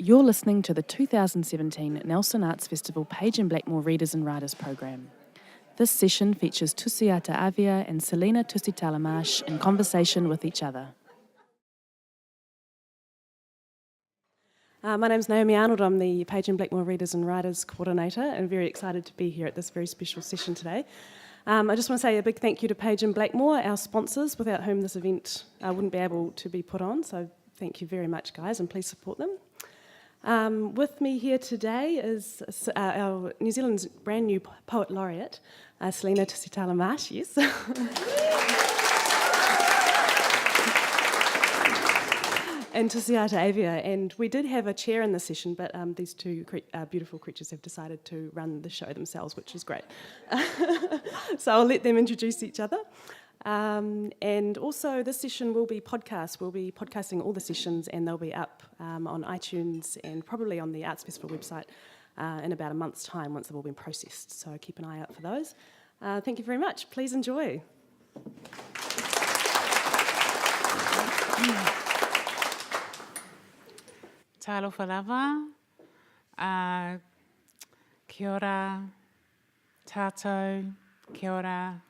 You're listening to the 2017 Nelson Arts Festival Page and Blackmore Readers and Writers Programme. This session features Tusiata Avia and Selina Tusitala Marsh in conversation with each other. My name's Naomi Arnold. I'm the Page and Blackmore Readers and Writers Coordinator and very excited to be here at this very special session today. I just want to say a big thank you to Page and Blackmore, our sponsors, without whom this event wouldn't be able to be put on. So thank you very much, guys, and please support them. With me here today is our New Zealand's brand new poet laureate, Selina Tusitala Marsh, yes. And Tusiata Avia. And we did have a chair in the session, but these two beautiful creatures have decided to run the show themselves, which is great. So I'll let them introduce each other. And also this session will be podcast. We'll be podcasting all the sessions and they'll be up on iTunes and probably on the Arts Festival website in about a month's time once they've all been processed. So keep an eye out for those. Thank you very much. Please enjoy. Talofa lava, kia ora, tātou, kia ora,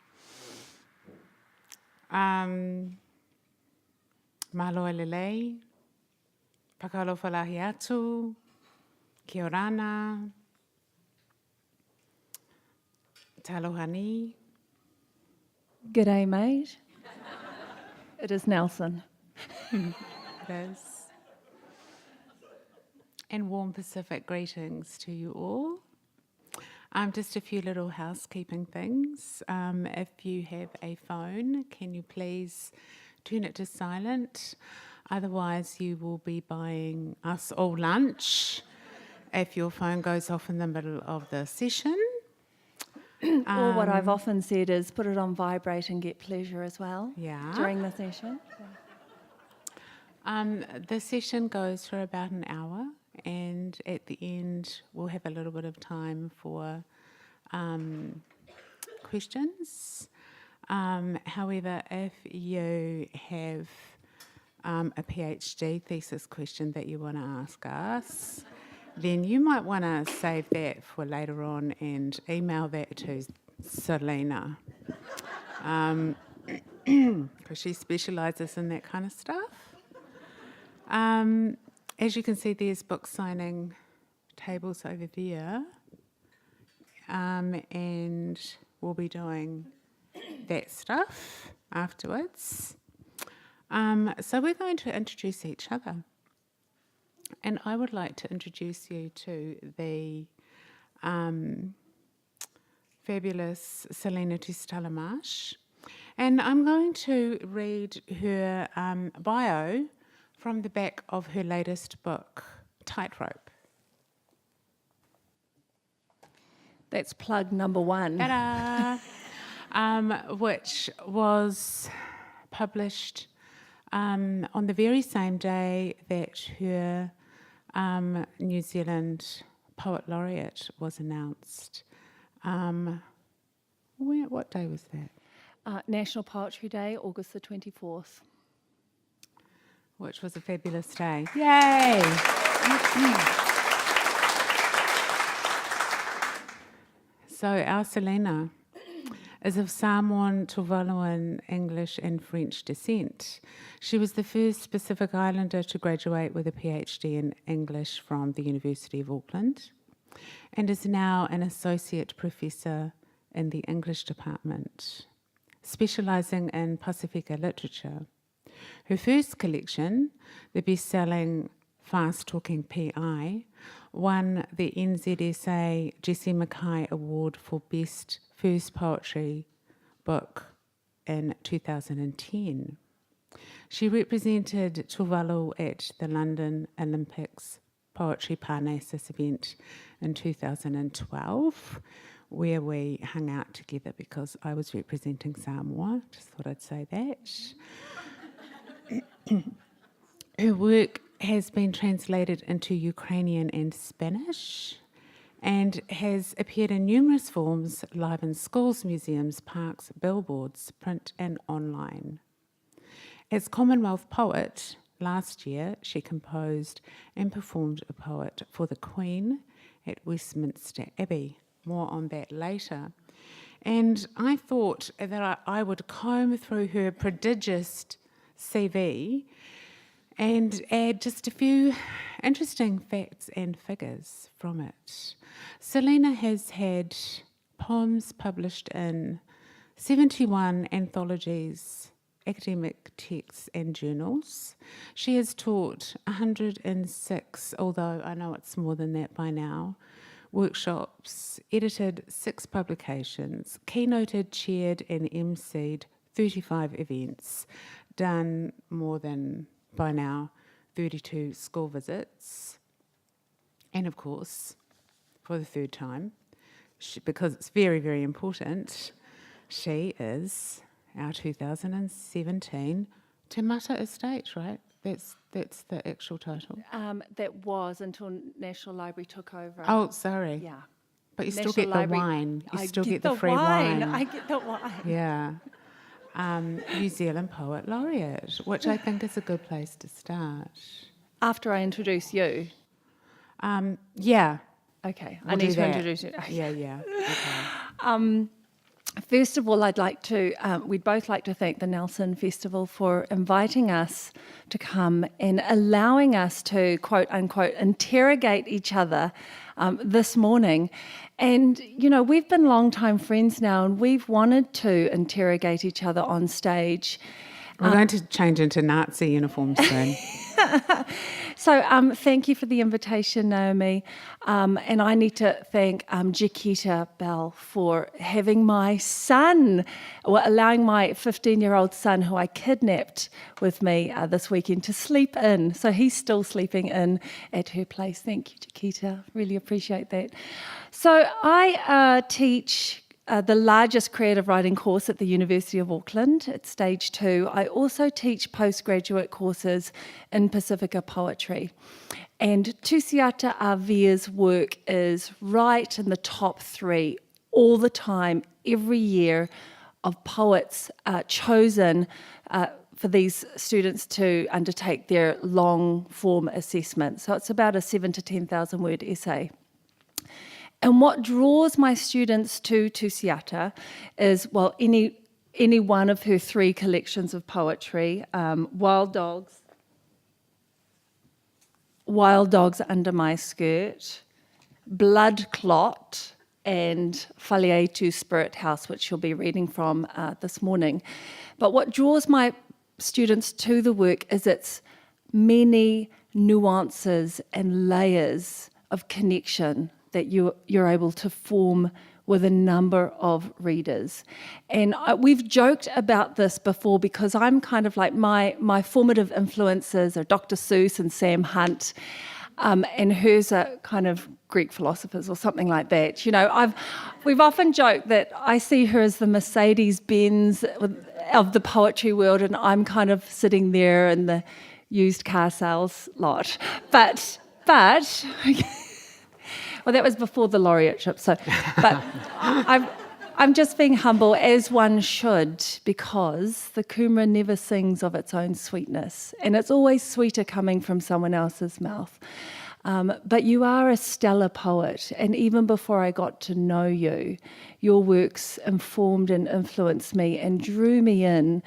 mahalo lelei, pakalofa lahi atu, kia orana, talohani. G'day, mate. It is Nelson. Liz. And warm Pacific greetings to you all. Just a few little housekeeping things. If you have a phone, can you please turn it to silent? Otherwise, you will be buying us all lunch if your phone goes off in the middle of the session. Or what I've often said is put it on vibrate and get pleasure as well during the session. The session goes for about an hour. And at the end, we'll have a little bit of time for questions. However, if you have a PhD thesis question that you want to ask us, then you might want to save that for later on and email that to Selina, because she specialises in that kind of stuff. As you can see, there's book signing tables over there, and we'll be doing that stuff afterwards. So we're going to introduce each other. And I would like to introduce you to the fabulous Selina Tusitala Marsh. And I'm going to read her bio from the back of her latest book, Tightrope. That's plug number one. Ta-da! Which was published on the very same day that her New Zealand Poet Laureate was announced. What day was that? National Poetry Day, August the 24th. Which was a fabulous day. Yay! So our Selina is of Samoan, Tuvaluan, English and French descent. She was the first Pacific Islander to graduate with a PhD in English from the University of Auckland and is now an associate professor in the English department, specialising in Pasifika literature. Her first collection, the best-selling Fast Talking PI, won the NZSA Jessie Mackay Award for Best First Poetry Book in 2010. She represented Tuvalu at the London Olympics Poetry Parnassus event in 2012, where we hung out together because I was representing Samoa. Just thought I'd say that. Her work has been translated into Ukrainian and Spanish and has appeared in numerous forms live in schools, museums, parks, billboards, print and online. As Commonwealth poet, last year, she composed and performed a poet for the Queen at Westminster Abbey. More on that later. And I thought that I would comb through her prodigious CV and add just a few interesting facts and figures from it. Selina has had poems published in 71 anthologies, academic texts and journals. She has taught 106, although I know it's more than that by now, workshops, edited 6 publications, keynoted, chaired and emceed 35 events, done more than, by now, 32 school visits. And of course, for the third time, because it's very, very important, she is our 2017 Te Mata Estate, right? That's the actual title. That was until National Library took over. Oh, sorry. Yeah. But you National still get Library, the wine. You I still get the free wine. I get the wine. Yeah. New Zealand Poet Laureate, which I think is a good place to start. After I introduce you. Yeah. Okay. We'll I need do to that. introduce you. Yeah. Okay. First of all, we'd both like to thank the Nelson Festival for inviting us to come and allowing us to, quote unquote, interrogate each other this morning. And, we've been longtime friends now, and we've wanted to interrogate each other on stage. We're going to change into Nazi uniforms soon. So thank you for the invitation, Naomi. And I need to thank Chiquita Bell for having my son, or allowing my 15-year-old son, who I kidnapped with me this weekend, to sleep in. So he's still sleeping in at her place. Thank you, Chiquita. Really appreciate that. So I teach the largest creative writing course at the University of Auckland. It's stage 2. I also teach postgraduate courses in Pacifica poetry. And Tusiata Avia's work is right in the top 3 all the time, every year, of poets chosen for these students to undertake their long form assessment. So it's about a 7,000 to 10,000 word essay. And what draws my students to Tusiata is, any one of her 3 collections of poetry, Wild Dogs Under My Skirt, Blood Clot, and Whaleatu Spirit House, which she'll be reading from this morning. But what draws my students to the work is its many nuances and layers of connection that you're able to form with a number of readers. And we've joked about this before, because I'm kind of like, my formative influences are Dr. Seuss and Sam Hunt, and hers are kind of Greek philosophers or something like that. We've often joked that I see her as the Mercedes-Benz of the poetry world, and I'm kind of sitting there in the used car sales lot. But well, that was before the laureateship. But I'm just being humble, as one should, because the kumara never sings of its own sweetness, and it's always sweeter coming from someone else's mouth. But you are a stellar poet, and even before I got to know you, your works informed and influenced me and drew me in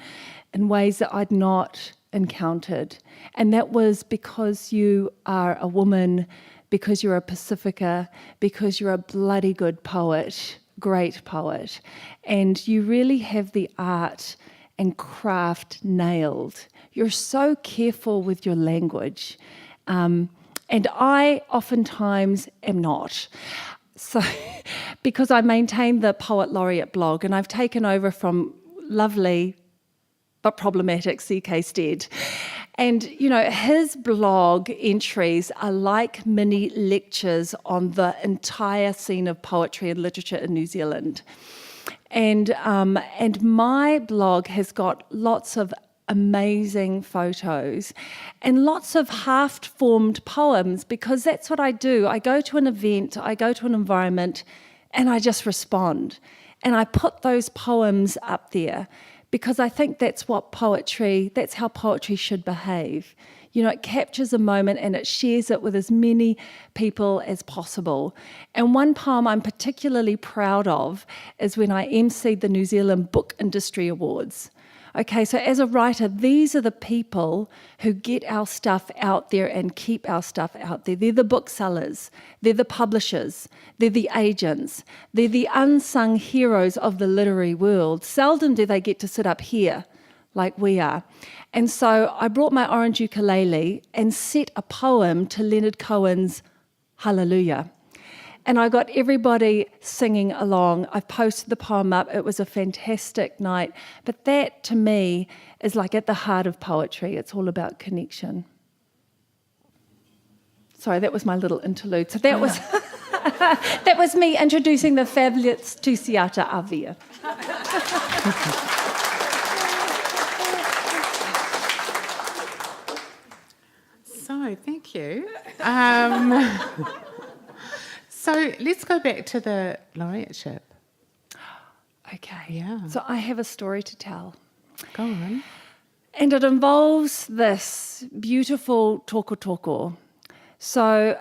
ways that I'd not encountered. And that was because you are a woman, because you're a Pacifica, because you're a bloody good poet, great poet, and you really have the art and craft nailed. You're so careful with your language, and I oftentimes am not. So, because I maintain the Poet Laureate blog, and I've taken over from lovely but problematic C.K. Stead. And, his blog entries are like mini lectures on the entire scene of poetry and literature in New Zealand. And my blog has got lots of amazing photos and lots of half-formed poems, because that's what I do. I go to an event, I go to an environment, and I just respond. And I put those poems up there, because I think that's how poetry should behave. It captures a moment and it shares it with as many people as possible. And one poem I'm particularly proud of is when I emceed the New Zealand Book Industry Awards. Okay, so as a writer, these are the people who get our stuff out there and keep our stuff out there. They're the booksellers, they're the publishers, they're the agents, they're the unsung heroes of the literary world. Seldom do they get to sit up here like we are. And so I brought my orange ukulele and set a poem to Leonard Cohen's Hallelujah. And I got everybody singing along. I've posted the poem up. It was a fantastic night. But that, to me, is like at the heart of poetry. It's all about connection. Sorry, that was my little interlude. So that was that was me introducing the fabulous Tusiata Avia. So, thank you. So let's go back to the laureateship. Okay. Yeah. So I have a story to tell. Go on. And it involves this beautiful toko. So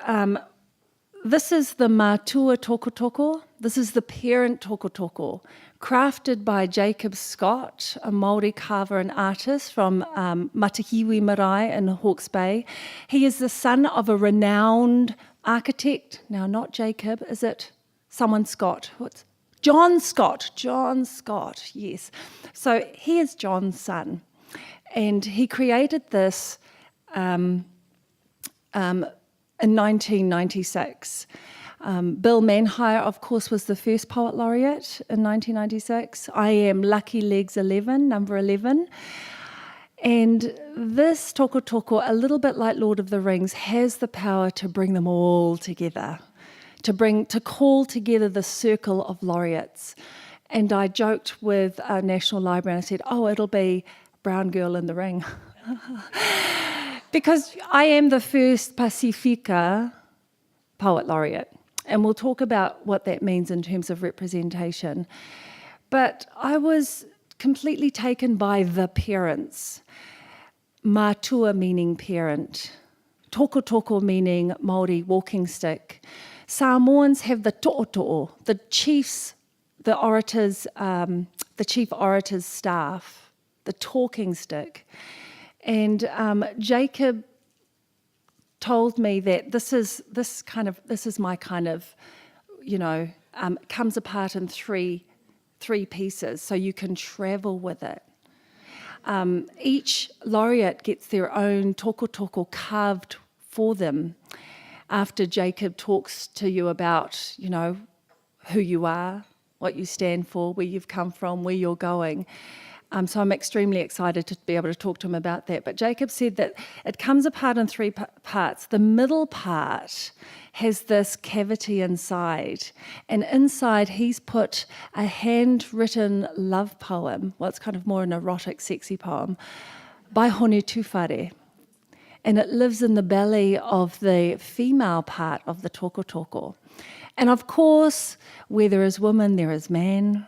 this is the matua toko. This is the parent toko, crafted by Jacob Scott, a Māori carver and artist from Matahiwi Marae in Hawke's Bay. He is the son of a renowned architect. Now, not Jacob, is it? Someone Scott. What's John Scott? John Scott, yes. So he is John's son. And he created this in 1996. Bill Manhire, of course, was the first poet laureate in 1996. I am Lucky Legs 11, number 11. And this toko, a little bit like Lord of the Rings, has the power to bring them all together, to call together the circle of laureates. And I joked with a National Library and I said, it'll be Brown Girl in the Ring. Because I am the first Pacifica poet laureate. And we'll talk about what that means in terms of representation. But I was completely taken by the parents. Matua meaning parent. Toko meaning Māori walking stick. Samoans have the to'oto'o, the chief orator's staff, the talking stick. And Jacob told me that this is my kind of, comes apart in three pieces, so you can travel with it. Each laureate gets their own toko carved for them after Jacob talks to you about, who you are, what you stand for, where you've come from, where you're going. So I'm extremely excited to be able to talk to him about that. But Jacob said that it comes apart in three parts. The middle part has this cavity inside. And inside he's put a handwritten love poem. Well, it's kind of more an erotic, sexy poem by Hone Tūwhare. And it lives in the belly of the female part of the toko. And of course, where there is woman, there is man.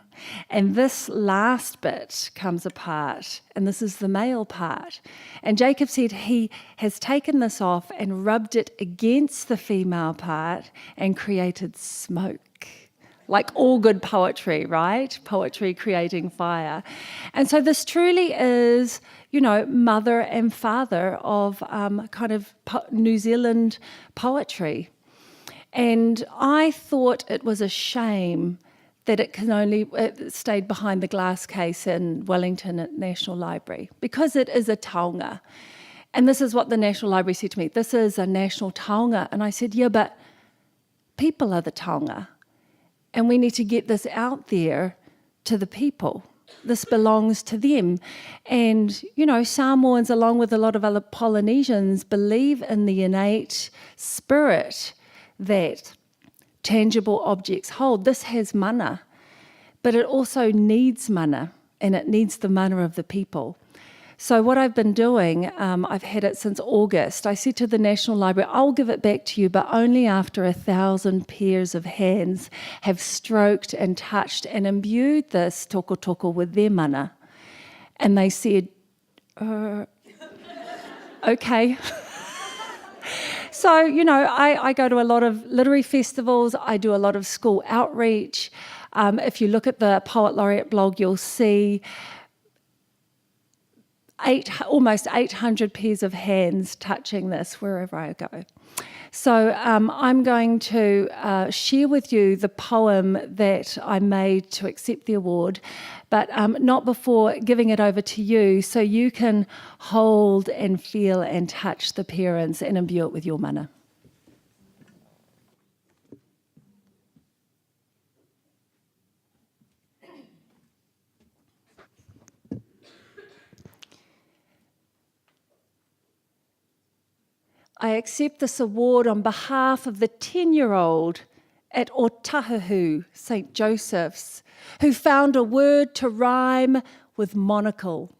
And this last bit comes apart, and this is the male part. And Jacob said he has taken this off and rubbed it against the female part and created smoke. Like all good poetry, right? Poetry creating fire. And so this truly is, mother and father of kind of New Zealand poetry. And I thought it was a shame that it stayed behind the glass case in Wellington at National Library, because it is a taonga. And this is what the National Library said to me, this is a national taonga. And I said, yeah, but people are the taonga. And we need to get this out there to the people. This belongs to them. And, Samoans, along with a lot of other Polynesians, believe in the innate spirit that tangible objects hold. This has mana, but it also needs mana, and it needs the mana of the people. So what I've been doing, I've had it since August. I said to the National Library, I'll give it back to you, but only after 1,000 pairs of hands have stroked and touched and imbued this toko with their mana. And they said, Okay. So, you know, I go to a lot of literary festivals. I do a lot of school outreach. If you look at the Poet Laureate blog, you'll see almost 800 pairs of hands touching this wherever I go. So I'm going to share with you the poem that I made to accept the award, but not before giving it over to you so you can hold and feel and touch the parents and imbue it with your mana. I accept this award on behalf of the 10-year-old at Otahuhu, St. Joseph's, who found a word to rhyme with monocle.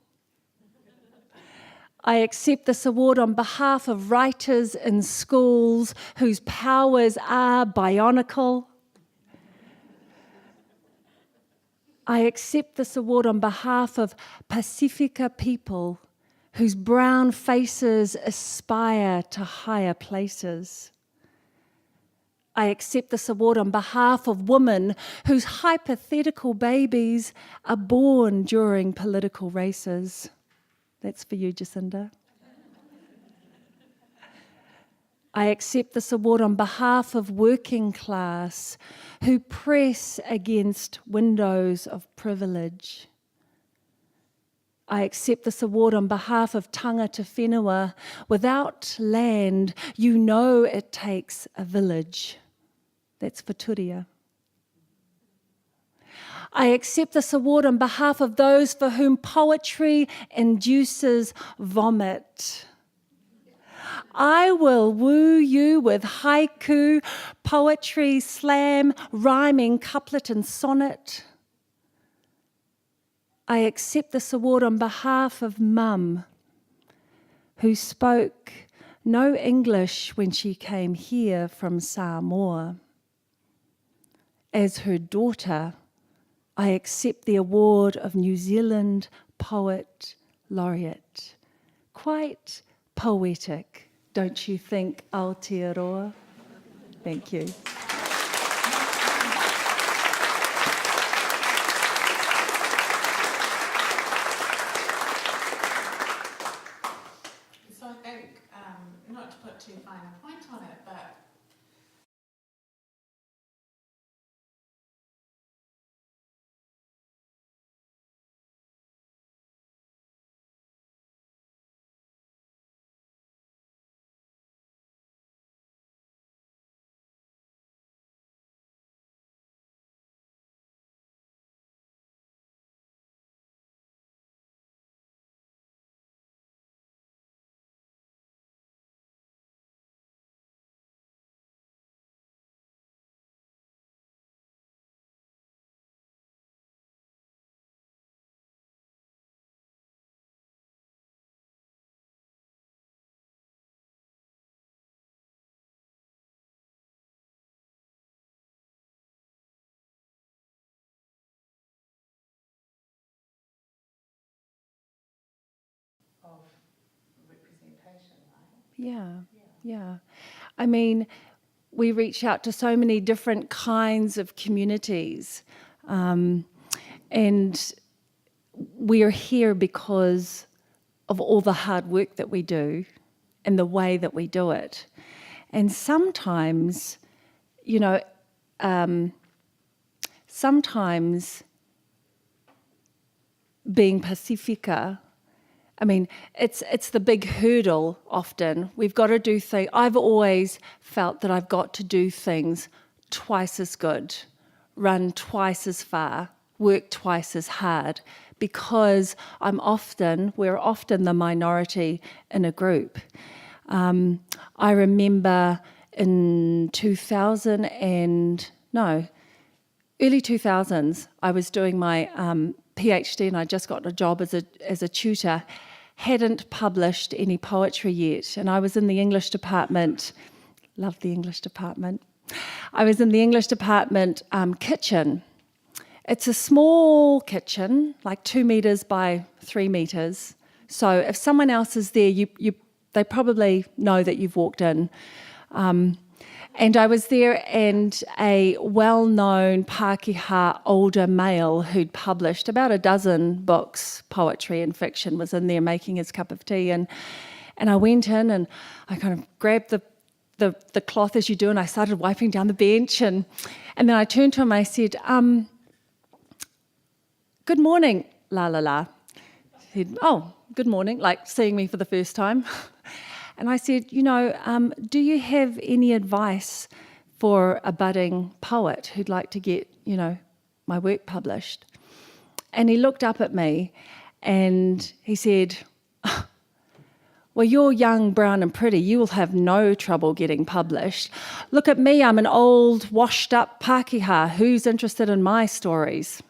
I accept this award on behalf of writers in schools whose powers are bionical. I accept this award on behalf of Pacifica people whose brown faces aspire to higher places. I accept this award on behalf of women whose hypothetical babies are born during political races. That's for you, Jacinda. I accept this award on behalf of working class who press against windows of privilege. I accept this award on behalf of tangata whenua. Without land, you know it takes a village. That's for Turia. I accept this award on behalf of those for whom poetry induces vomit. I will woo you with haiku, poetry, slam, rhyming couplet and sonnet. I accept this award on behalf of Mum, who spoke no English when she came here from Samoa. As her daughter, I accept the award of New Zealand Poet Laureate. Quite poetic, don't you think, Aotearoa? Thank you. So I think, not to put too fine a point on it, but of representation, right? Yeah. I mean, we reach out to so many different kinds of communities, and we are here because of all the hard work that we do and the way that we do it. And sometimes, you know, sometimes being Pacifica, I mean, it's the big hurdle often. We've got to do things. I've always felt that I've got to do things twice as good, run twice as far, work twice as hard, because we're often the minority in a group. I remember in early 2000s, I was doing my PhD and I just got a job as a tutor, hadn't published any poetry yet, and I was in the English department, loved the English department. I was in the English department kitchen. It's a small kitchen, like 2 meters by 3 meters. So if someone else is there, they probably know that you've walked in. And I was there, and a well-known Pākehā older male who'd published about a dozen books, poetry and fiction, was in there making his cup of tea. And I went in and I kind of grabbed the cloth as you do, and I started wiping down the bench. And then I turned to him and I said, "Good morning, la la la." He said, "Oh, good morning," like seeing me for the first time. And I said, "Do you have any advice for a budding poet who'd like to get, my work published?" And he looked up at me and he said, "Well, you're young, brown and pretty. You will have no trouble getting published. Look at me, I'm an old, washed-up Pākehā. Who's interested in my stories?"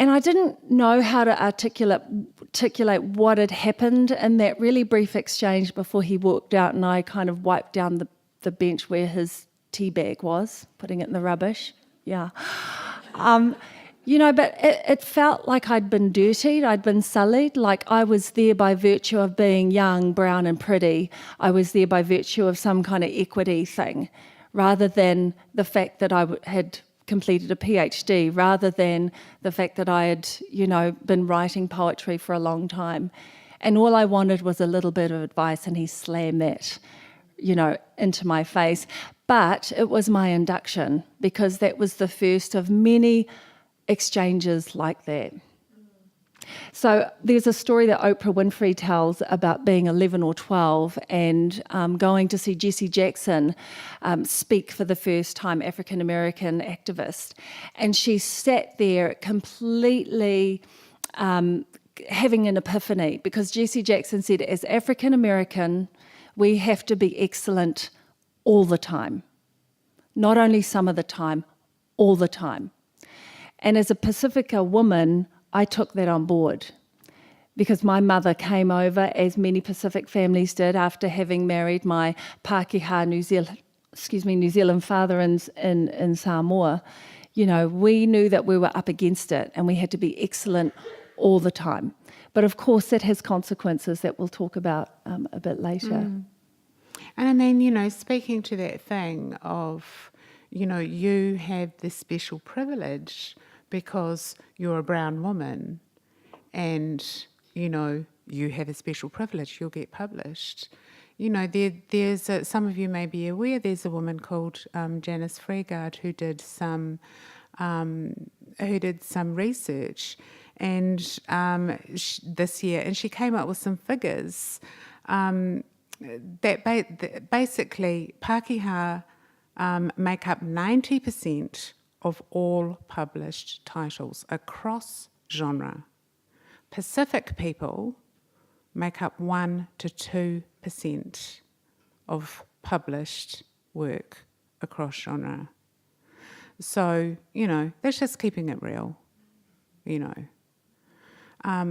And I didn't know how to articulate what had happened in that really brief exchange before he walked out, and I kind of wiped down the bench where his tea bag was, putting it in the rubbish. Yeah. But it felt like I'd been dirtied, I'd been sullied, like I was there by virtue of being young, brown and pretty. I was there by virtue of some kind of equity thing, rather than the fact that I had completed a PhD, rather than the fact that I had, been writing poetry for a long time. And all I wanted was a little bit of advice, and he slammed that, into my face. But it was my induction, because that was the first of many exchanges like that. So there's a story that Oprah Winfrey tells about being 11 or 12 and going to see Jesse Jackson speak for the first time, African-American activist. And she sat there completely having an epiphany, because Jesse Jackson said, as African-American, we have to be excellent all the time. Not only some of the time, all the time. And as a Pacifica woman, I took that on board, because my mother came over, as many Pacific families did, after having married my Pākehā New Zealand father in Samoa. We knew that we were up against it and we had to be excellent all the time. But of course, that has consequences that we'll talk about a bit later. And I mean, speaking to that thing of, you have this special privilege because you're a brown woman and, you have a special privilege, you'll get published. There's some of you may be aware, there's a woman called Janice Freegard who did some research and this year, and she came up with some figures that basically Pākehā make up 90% of all published titles across genre. Pacific people make up 1 to 2% of published work across genre. So, that's just keeping it real, I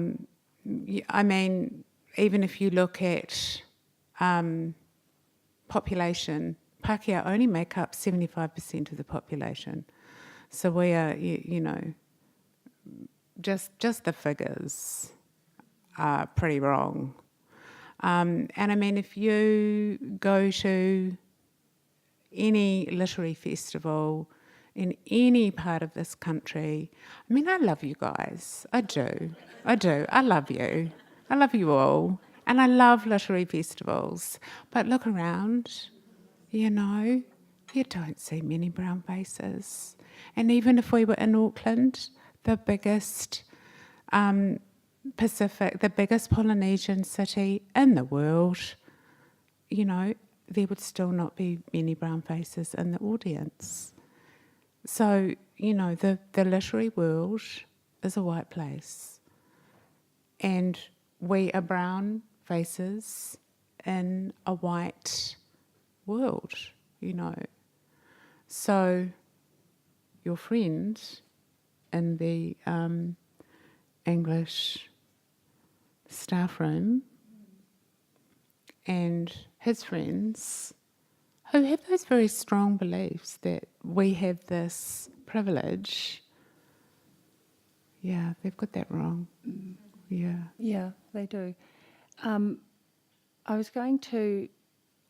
mean, even if you look at population, Pākehā only make up 75% of the population. So we are, just the figures are pretty wrong. And I mean, if you go to any literary festival in any part of this country, I mean, I love you guys. I do. I love you. I love you all. And I love literary festivals. But look around, you don't see many brown faces. And even if we were in Auckland, the biggest the biggest Polynesian city in the world, there would still not be many brown faces in the audience. So, the literary world is a white place. And we are brown faces in a white world, So your friend in the English staff room and his friends who have those very strong beliefs that we have this privilege, they've got that wrong. Yeah. Yeah, they do. I was going to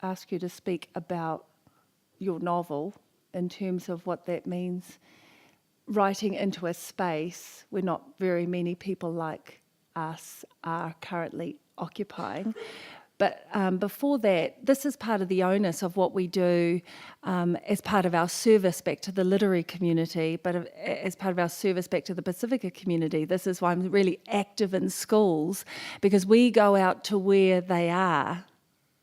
ask you to speak about your novel in terms of what that means, writing into a space where not very many people like us are currently occupying. But before that, this is part of the onus of what we do as part of our service back to the literary community, but as part of our service back to the Pacifica community. This is why I'm really active in schools, because we go out to where they are,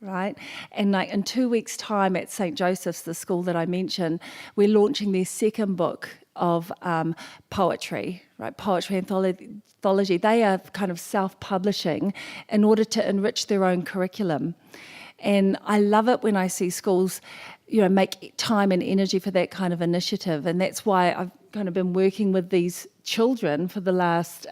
right? And like in 2 weeks' time at St. Joseph's, the school that I mentioned, we're launching their second book of poetry, right? Poetry anthology. They are kind of self-publishing in order to enrich their own curriculum. And I love it when I see schools, make time and energy for that kind of initiative. And that's why I've kind of been working with these children for the last,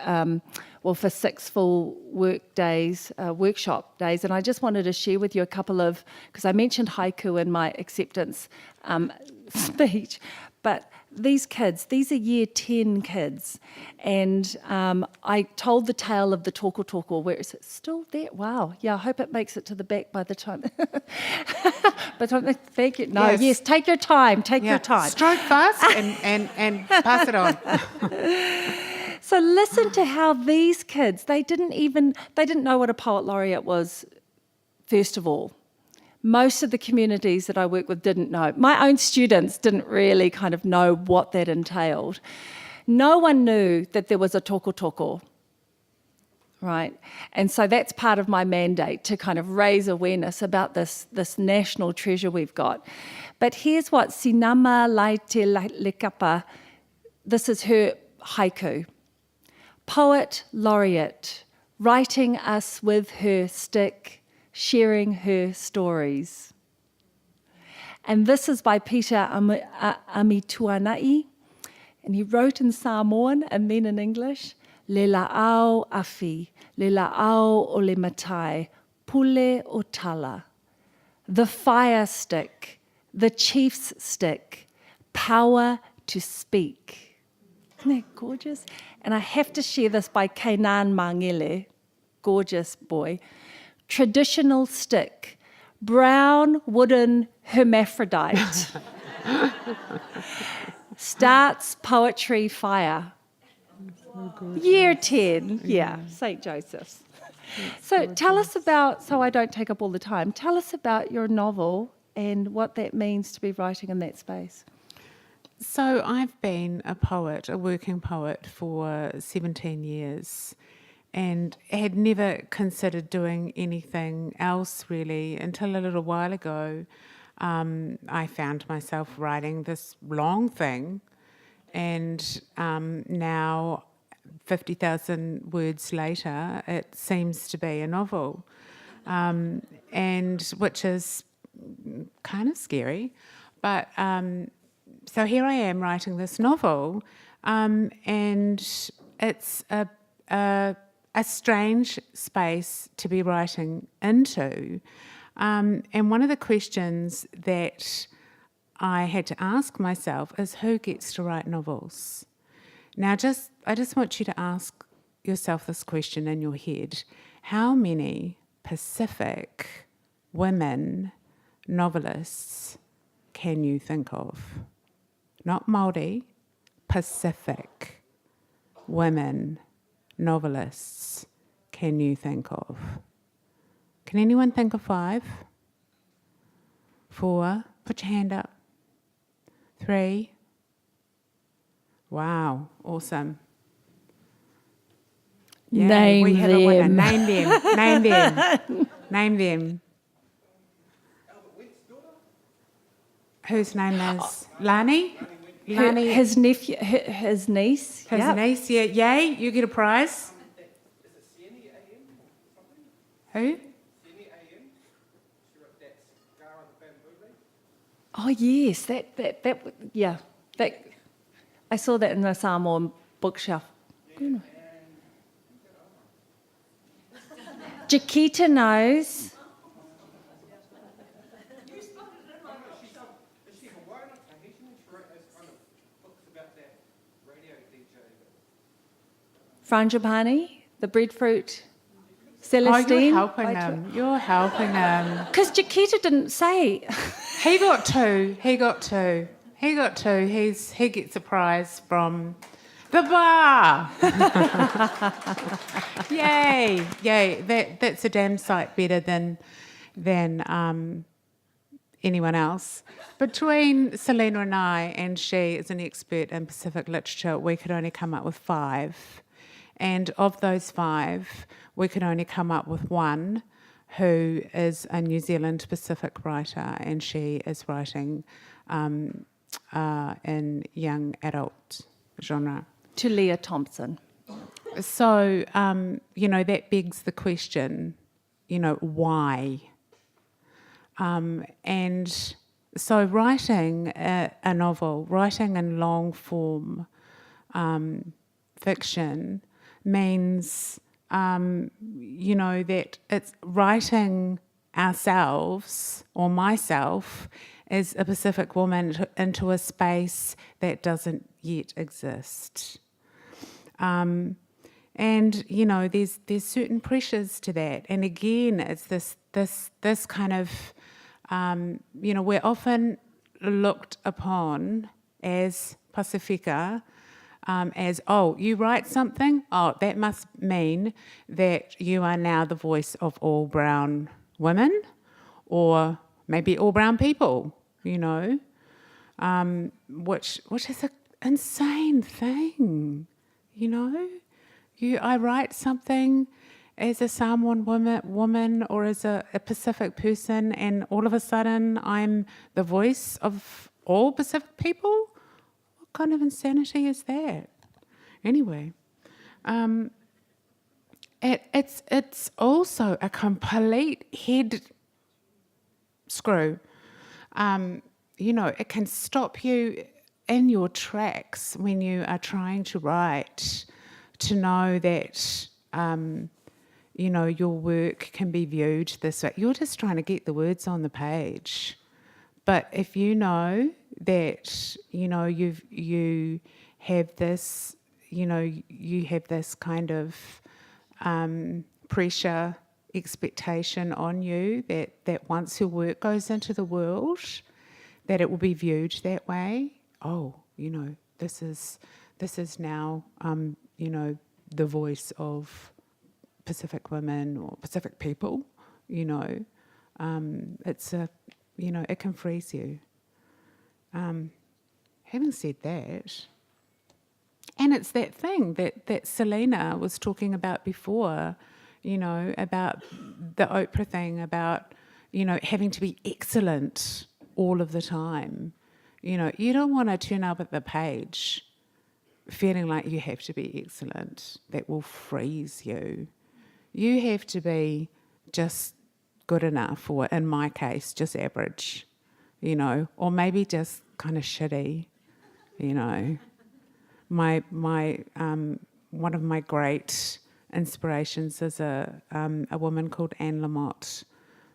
for 6 full workshop days. And I just wanted to share with you a couple of, because I mentioned haiku in my acceptance speech, but these kids, these are year 10 kids, and I told the tale of the toko toko. Where is it still there? Wow. Yeah, I hope it makes it to the back by the time. Thank you. No, yes, take your time. Take your time. Stroke fast and pass it on. So listen to how these kids, they didn't know what a poet laureate was, first of all. Most of the communities that I work with didn't know. My own students didn't really kind of know what that entailed. No one knew that there was a toko toko, right? And so that's part of my mandate, to kind of raise awareness about this national treasure we've got. But here's what Sinama Laite Lekapa, this is her haiku. Poet laureate, writing us with her stick, sharing her stories. And this is by Peter Amituanai, and he wrote in Samoan and then in English, Le la'au afi, le la'au o le matai, pule o tala. The fire stick, the chief's stick, power to speak. Isn't that gorgeous? And I have to share this by Kainan Mangele, gorgeous boy. Traditional stick, brown wooden hermaphrodite. Starts poetry fire. Year 10, yeah, St. Joseph's. So tell us about, so I don't take up all the time, tell us about your novel and what that means to be writing in that space. So I've been a poet, a working poet, for 17 years. And had never considered doing anything else really until a little while ago. I found myself writing this long thing, and now 50,000 words later, it seems to be a novel, and which is kind of scary. But so here I am writing this novel, and it's a strange space to be writing into. And one of the questions that I had to ask myself is, who gets to write novels? Now, I just want you to ask yourself this question in your head. How many Pacific women novelists can you think of? Not Māori, Pacific women novelists can you think of? Can anyone think of 5? 4? Put your hand up. 3? Wow, awesome. Yeah, Name we have them. A winner. Name them. Name them. Name them. Whose name is Lani? Lani. His nephew, his niece. His niece, yeah. Yay, you get a prize. Who? Oh yes, that yeah. That I saw that in the Samoan bookshelf. Jaquita knows. Frangipani, the breadfruit. Celestine. you're helping him. You're helping him. Because Jaquita didn't say. He got two. He gets a prize from the bar. Yay! That's a damn sight better than anyone else. Between Selina and I, and she is an expert in Pacific literature, we could only come up with 5. And of those 5, we could only come up with one who is a New Zealand Pacific writer, and she is writing in young adult genre. Tulia Thompson. So, that begs the question, why? And so writing a novel, writing in long form fiction means, that it's writing ourselves or myself as a Pacific woman into a space that doesn't yet exist. And there's certain pressures to that. And again, it's this kind of we're often looked upon as Pacifica, as, oh, you write something? Oh, that must mean that you are now the voice of all brown women, or maybe all brown people, which is an insane thing, I write something as a Samoan woman or as a Pacific person, and all of a sudden I'm the voice of all Pacific people? What kind of insanity is that? Anyway, it's also a complete head screw. It can stop you in your tracks when you are trying to write, to know that your work can be viewed this way. You're just trying to get the words on the page. But if you know that, you have this, you have this kind of pressure, expectation on you that once your work goes into the world, that it will be viewed that way. Oh, this is now, the voice of Pacific women or Pacific people, it's a, it can freeze you. Having said that, and it's that thing that Selina was talking about before, about the Oprah thing, about, having to be excellent all of the time. You don't want to turn up at the page feeling like you have to be excellent. That will freeze you. You have to be just good enough, or in my case, just average, or maybe just kind of shitty, My one of my great inspirations is a woman called Anne Lamott,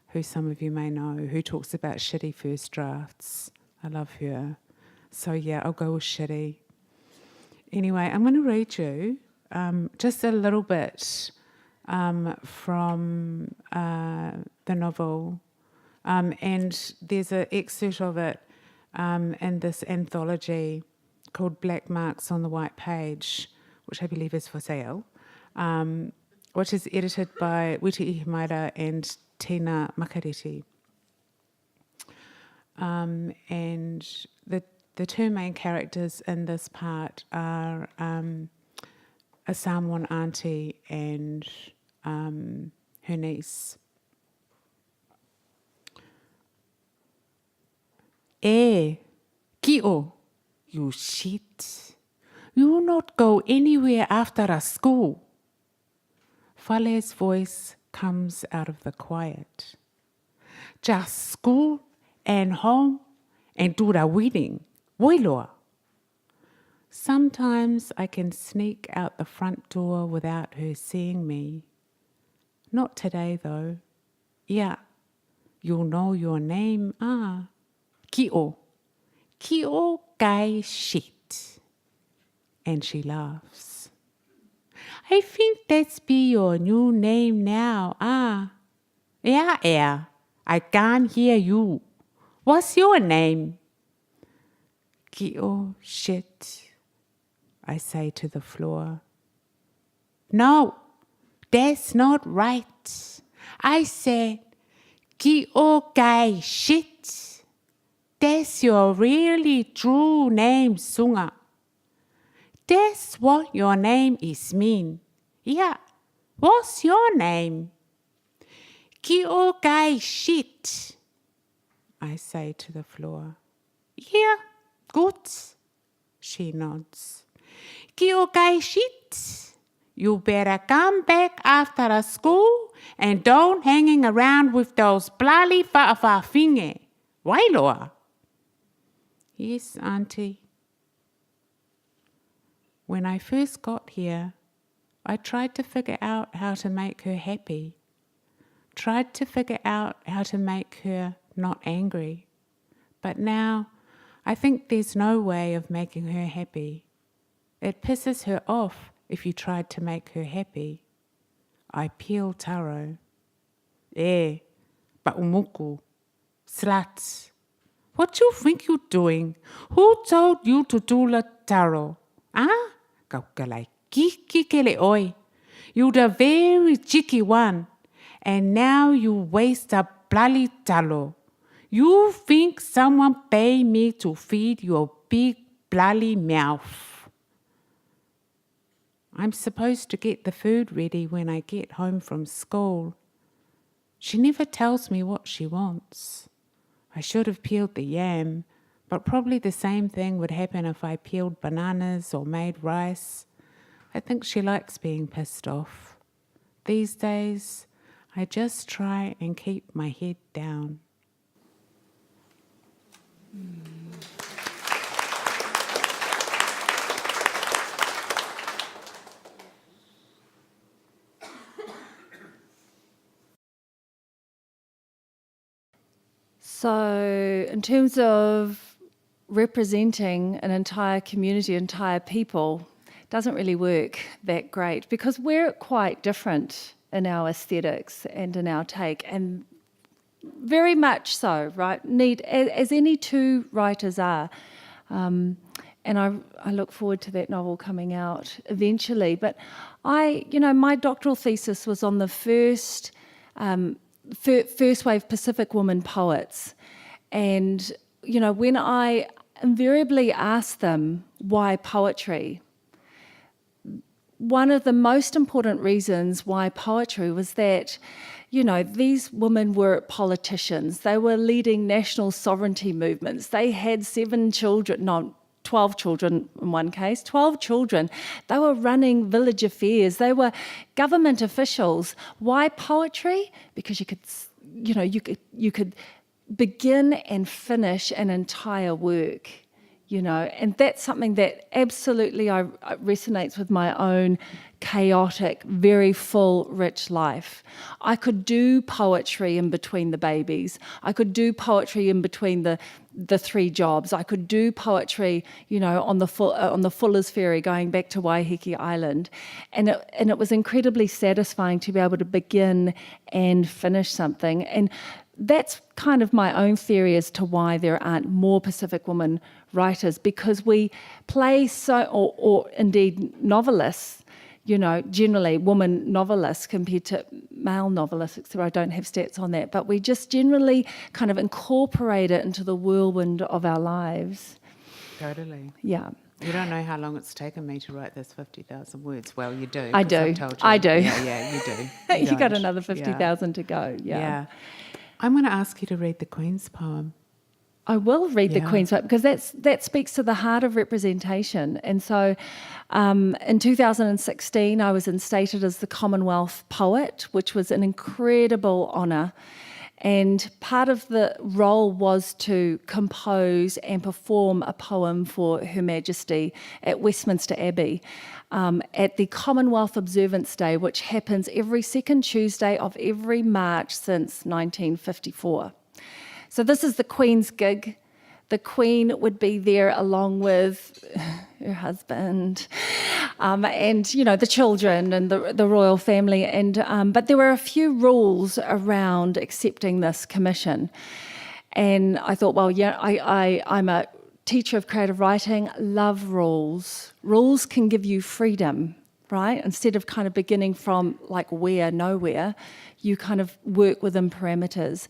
who some of you may know, who talks about shitty first drafts. I love her. So yeah, I'll go with shitty. Anyway, I'm going to read you just a little bit from the novel, and there's an excerpt of it in this anthology called Black Marks on the White Page, which I believe is for sale, which is edited by Witi Ihimaera and Tina Makareti. And the two main characters in this part are a Samoan auntie and her niece. Ki'o, you shit. You will not go anywhere after a school. Fale's voice comes out of the quiet. Just school and home and do the weeding. Woiloa. Sometimes I can sneak out the front door without her seeing me. Not today, though. Yeah, you'll know your name, Ki'o. Ki'o kai shit. And she laughs. I think that's be your new name now, ah. Yeah, I can't hear you. What's your name? Oh, shit, I say to the floor. No, that's not right. I said, Gai shit. That's your really true name, Sunga. That's what your name is mean. Yeah, what's your name? Gai shit, I say to the floor. Yeah, good, she nods. Gai shit. You better come back after the school and don't hanging around with those bloody whaafinge. Wailoa? Yes, Auntie. When I first got here, I tried to figure out how to make her happy. Tried to figure out how to make her not angry. But now, I think there's no way of making her happy. It pisses her off if you tried to make her happy. I peel taro. Ba'umuku. Sluts. What you think you're doing? Who told you to do the taro? Ah? Kaukalai kikele oi. You're the very cheeky one. And now you waste a bloody talo. You think someone pay me to feed your big bloody mouth. I'm supposed to get the food ready when I get home from school. She never tells me what she wants. I should have peeled the yam, but probably the same thing would happen if I peeled bananas or made rice. I think she likes being pissed off. These days, I just try and keep my head down. So, in terms of representing an entire community, entire people, doesn't really work that great because we're quite different in our aesthetics and in our take, and very much so, right? As any two writers are. And I look forward to that novel coming out eventually. But my doctoral thesis was on the first wave Pacific women poets. And, when I invariably asked them why poetry, one of the most important reasons why poetry was that, these women were politicians. They were leading national sovereignty movements. They had 12 children in one case, 12 children. They were running village affairs. They were government officials. Why poetry? Because you could begin and finish an entire work, and that's something that absolutely resonates with my own chaotic, very full, rich life. I could do poetry in between the babies. I could do poetry in between the 3 jobs. I could do poetry, on the Fuller's Ferry going back to Waiheke Island, and it was incredibly satisfying to be able to begin and finish something. And that's kind of my own theory as to why there aren't more Pacific women writers, because we play or indeed novelists, generally women novelists compared to male novelists, except I don't have stats on that, but we just generally kind of incorporate it into the whirlwind of our lives. Totally. Yeah. You don't know how long it's taken me to write those 50,000 words. Well, you do. I do. I've told you. I do. Yeah, you do. You got another 50,000 to go. Yeah. I'm going to ask you to read the Queen's poem. I will read the Queen's poem because that speaks to the heart of representation. And so in 2016, I was instated as the Commonwealth Poet, which was an incredible honour. And part of the role was to compose and perform a poem for Her Majesty at Westminster Abbey at the Commonwealth Observance Day, which happens every second Tuesday of every March since 1954. So this is the Queen's gig, The Queen would be there along with her husband, and the children and the royal family. And but there were a few rules around accepting this commission, and I thought, well, yeah, I'm a teacher of creative writing. Love rules. Rules can give you freedom, right? Instead of kind of beginning from like nowhere, you kind of work within parameters.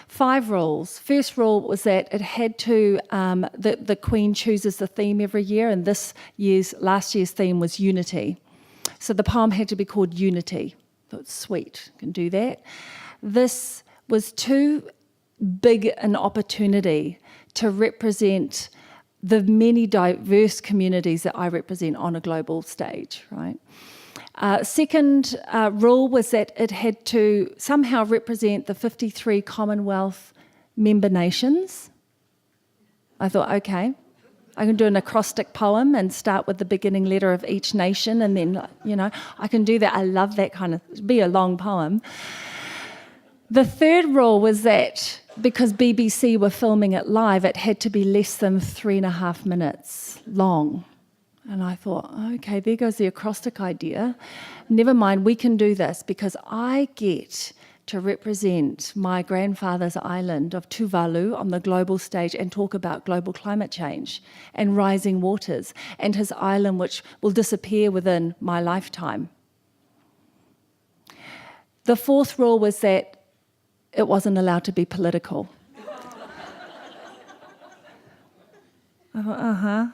5 rules. First rule was that it had to, the Queen chooses the theme every year, and last year's theme was unity. So the poem had to be called Unity. So it's sweet, can do that. This was too big an opportunity to represent the many diverse communities that I represent on a global stage, right? Second rule was that it had to somehow represent the 53 Commonwealth member nations. I thought, okay, I can do an acrostic poem and start with the beginning letter of each nation, and then, I can do that. I love that kind of, it'd be a long poem. The third rule was that because BBC were filming it live, it had to be less than 3.5 minutes long. And I thought, okay, there goes the acrostic idea. Never mind, we can do this because I get to represent my grandfather's island of Tuvalu on the global stage and talk about global climate change and rising waters and his island, which will disappear within my lifetime. The fourth rule was that it wasn't allowed to be political. I thought,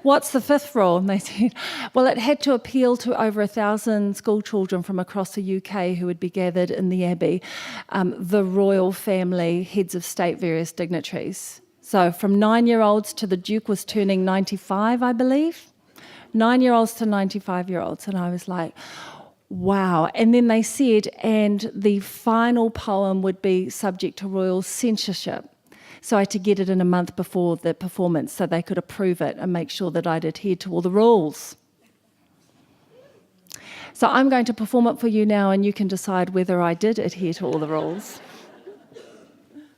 What's the fifth rule? And they said, well, it had to appeal to over 1,000 school children from across the UK who would be gathered in the Abbey, the royal family, heads of state, various dignitaries. So from 9-year-olds to the Duke was turning 95, I believe. 9-year-olds to 95-year-olds. And I was like, wow. And then they said, and the final poem would be subject to royal censorship. So I had to get it in a month before the performance so they could approve it and make sure that I'd adhered to all the rules. So I'm going to perform it for you now, and you can decide whether I did adhere to all the rules.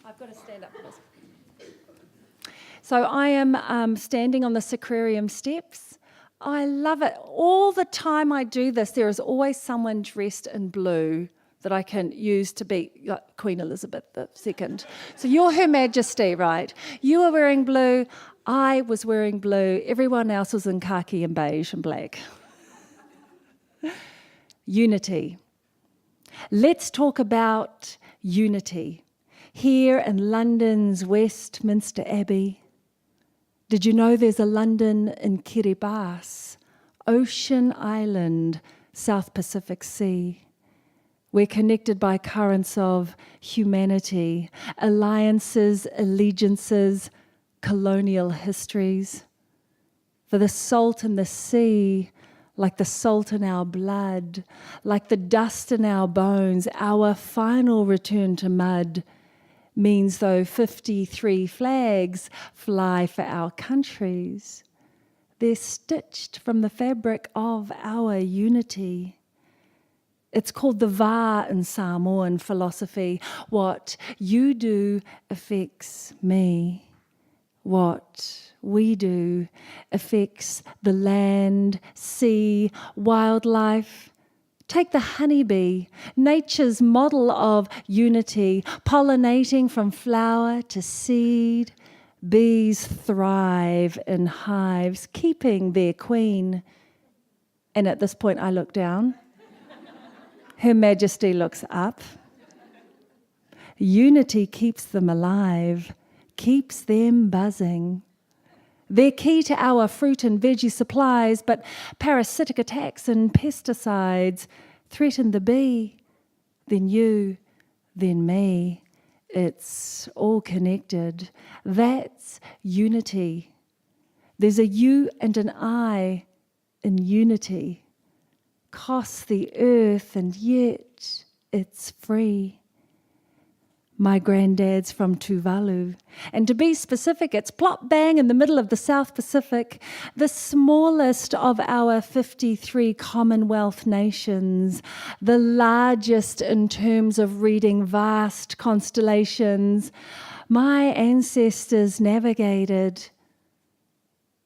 I've got to stand up for this. So I am standing on the sacrarium steps. I love it. All the time I do this, there is always someone dressed in blue that I can use to be like Queen Elizabeth II. So you're Her Majesty, right? You were wearing blue, I was wearing blue, everyone else was in khaki and beige and black. Unity. Let's talk about unity. Here in London's Westminster Abbey, did you know there's a London in Kiribati, Ocean Island, South Pacific Sea? We're connected by currents of humanity, alliances, allegiances, colonial histories. For the salt in the sea, like the salt in our blood, like the dust in our bones, our final return to mud means though 53 flags fly for our countries, they're stitched from the fabric of our unity. It's called the va in Samoan philosophy. What you do affects me. What we do affects the land, sea, wildlife. Take the honeybee, nature's model of unity, pollinating from flower to seed. Bees thrive in hives, keeping their queen. And at this point I look down. Her Majesty looks up. Unity keeps them alive, keeps them buzzing. They're key to our fruit and veggie supplies, but parasitic attacks and pesticides threaten the bee, then you, then me. It's all connected. That's unity. There's a you and an I in unity. Costs the earth, and yet it's free. My granddad's from Tuvalu. And to be specific, it's plop bang in the middle of the South Pacific, the smallest of our 53 Commonwealth nations, the largest in terms of reading vast constellations. My ancestors navigated,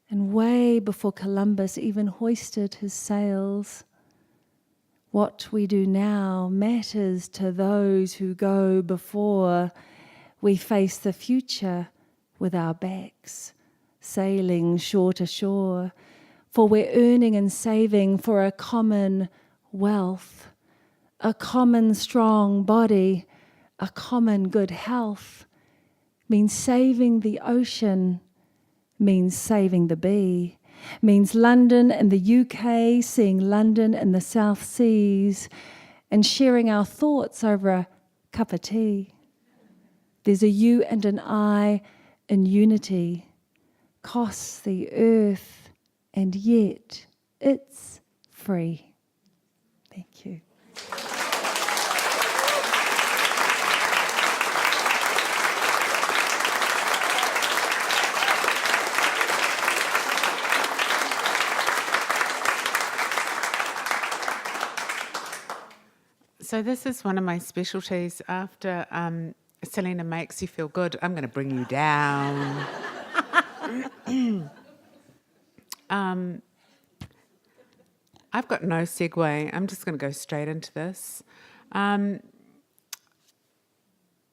and way before Columbus even hoisted his sails. What we do now matters to those who go before. We face the future with our backs, sailing shore to shore, for we're earning and saving for a common wealth, a common strong body, a common good health. Means saving the ocean, means saving the bee, means London and the UK seeing London and the South Seas and sharing our thoughts over a cup of tea. There's a you and an I in unity, costs the earth, and yet it's free. Thank you. So this is one of my specialties. After Selina makes you feel good, I'm going to bring you down. I've got no segue. I'm just going to go straight into this. I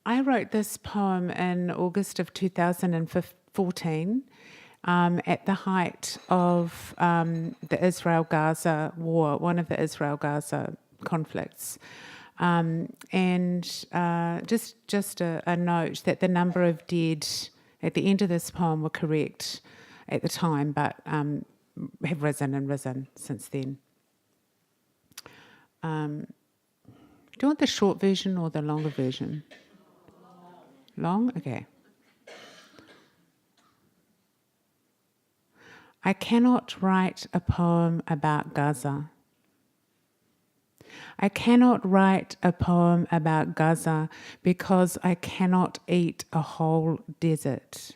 wrote this poem in August of 2014 at the height of the Israel-Gaza war, one of the Israel-Gaza conflicts. Just a note that the number of dead at the end of this poem were correct at the time, but have risen since then. Do you want the short version or the longer version? Long? Okay. I cannot write a poem about Gaza. I cannot write a poem about Gaza because I cannot eat a whole desert.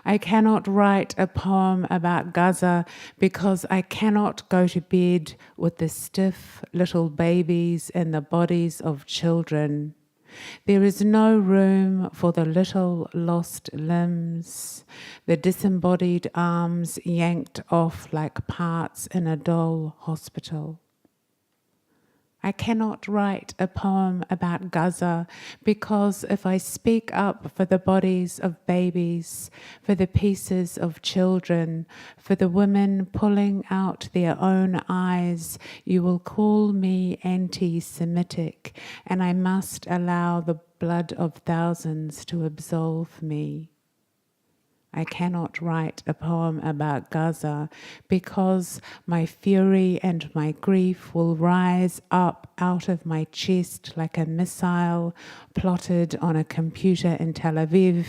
I cannot write a poem about Gaza because I cannot go to bed with the stiff little babies and the bodies of children. There is no room for the little lost limbs, the disembodied arms yanked off like parts in a doll hospital. I cannot write a poem about Gaza because if I speak up for the bodies of babies, for the pieces of children, for the women pulling out their own eyes, you will call me anti-Semitic, and I must allow the blood of thousands to absolve me. I cannot write a poem about Gaza because my fury and my grief will rise up out of my chest like a missile plotted on a computer in Tel Aviv.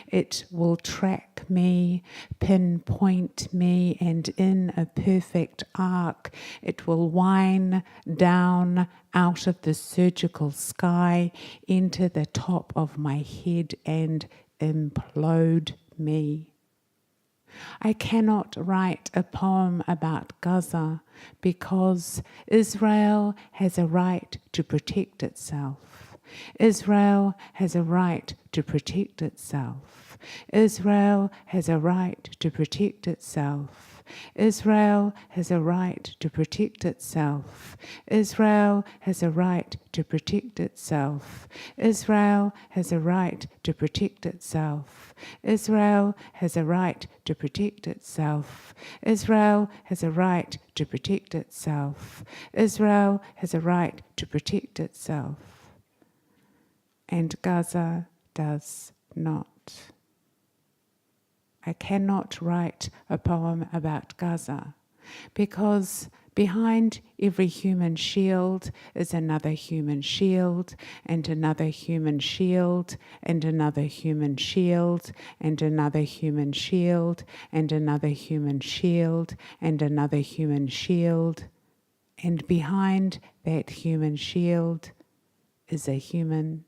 It will track me, pinpoint me, and in a perfect arc, it will whine down out of the surgical sky into the top of my head and implode me. I cannot write a poem about Gaza because Israel has a right to protect itself. Israel has a right to protect itself. Israel has a right to protect itself. Israel has a right to protect itself. Israel has a right to protect itself. Israel has a right to protect itself. Israel has a right to protect itself. Israel has a right to protect itself. Israel has a right to protect itself. And Gaza does not. I cannot write a poem about Gaza because behind every human shield is another human shield and another human shield and another human shield and another human shield and another human shield and another human shield. And behind that human shield is a human.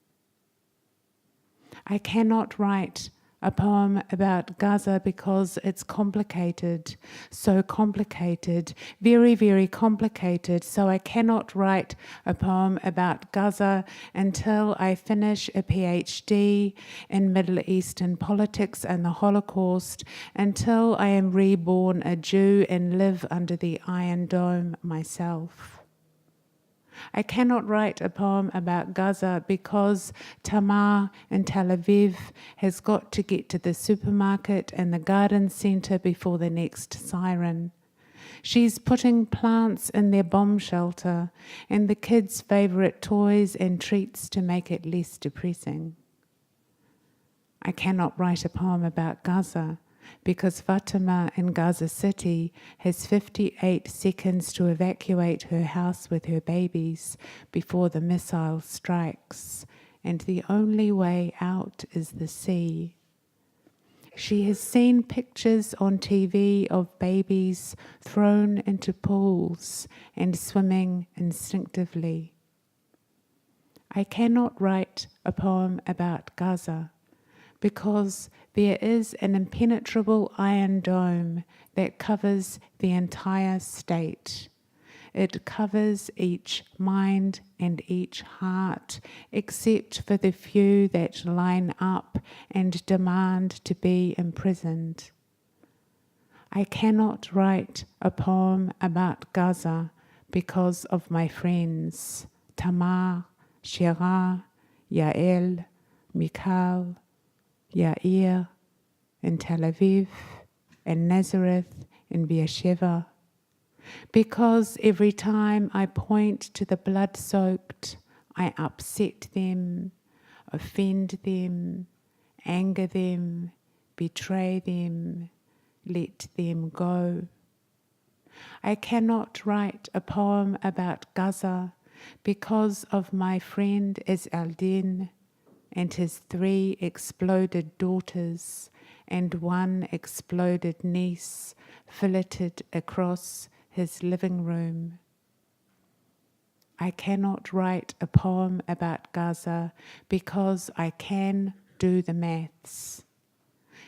I cannot write a poem about Gaza because it's complicated, so complicated, very, very complicated. So I cannot write a poem about Gaza until I finish a PhD in Middle Eastern politics and the Holocaust, until I am reborn a Jew and live under the Iron Dome myself. I cannot write a poem about Gaza because Tamar in Tel Aviv has got to get to the supermarket and the garden centre before the next siren. She's putting plants in their bomb shelter and the kids' favourite toys and treats to make it less depressing. I cannot write a poem about Gaza because Fatima in Gaza City has 58 seconds to evacuate her house with her babies before the missile strikes, and the only way out is the sea. She has seen pictures on TV of babies thrown into pools and swimming instinctively. I cannot write a poem about Gaza because there is an impenetrable iron dome that covers the entire state. It covers each mind and each heart, except for the few that line up and demand to be imprisoned. I cannot write a poem about Gaza because of my friends, Tamar, Shira, Yael, Michal, Yair, in Tel Aviv, in Nazareth, in Beersheba, because every time I point to the blood-soaked, I upset them, offend them, anger them, betray them, let them go. I cannot write a poem about Gaza because of my friend Al-Din and his 3 exploded daughters and 1 exploded niece filleted across his living room. I cannot write a poem about Gaza because I can do the maths.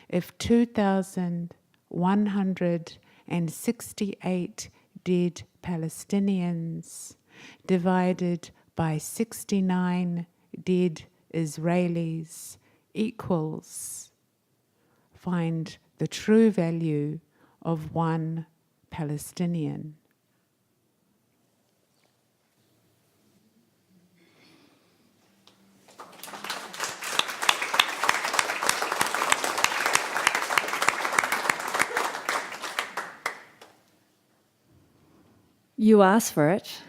If 2,168 dead Palestinians divided by 69 dead Israelis equals, find the true value of 1 Palestinian. You asked for it.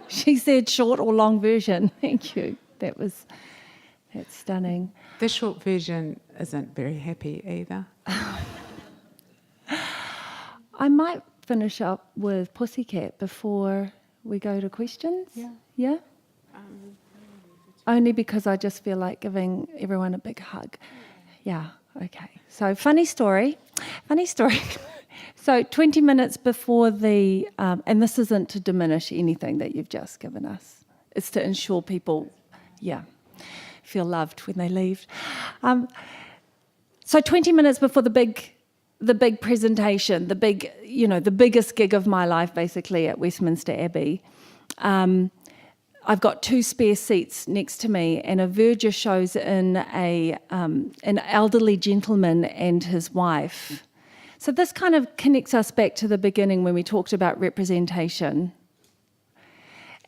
She said short or long version. Thank you. That's stunning. The short version isn't very happy either. I might finish up with Pussycat before we go to questions. Yeah? Only because I just feel like giving everyone a big hug. Yeah, okay. So funny story. So 20 minutes before the, and this isn't to diminish anything that you've just given us. It's to ensure people, feel loved when they leave. So 20 minutes before the big presentation, the biggest gig of my life, basically, at Westminster Abbey, I've got 2 spare seats next to me, and a verger shows in an elderly gentleman and his wife. So this kind of connects us back to the beginning when we talked about representation.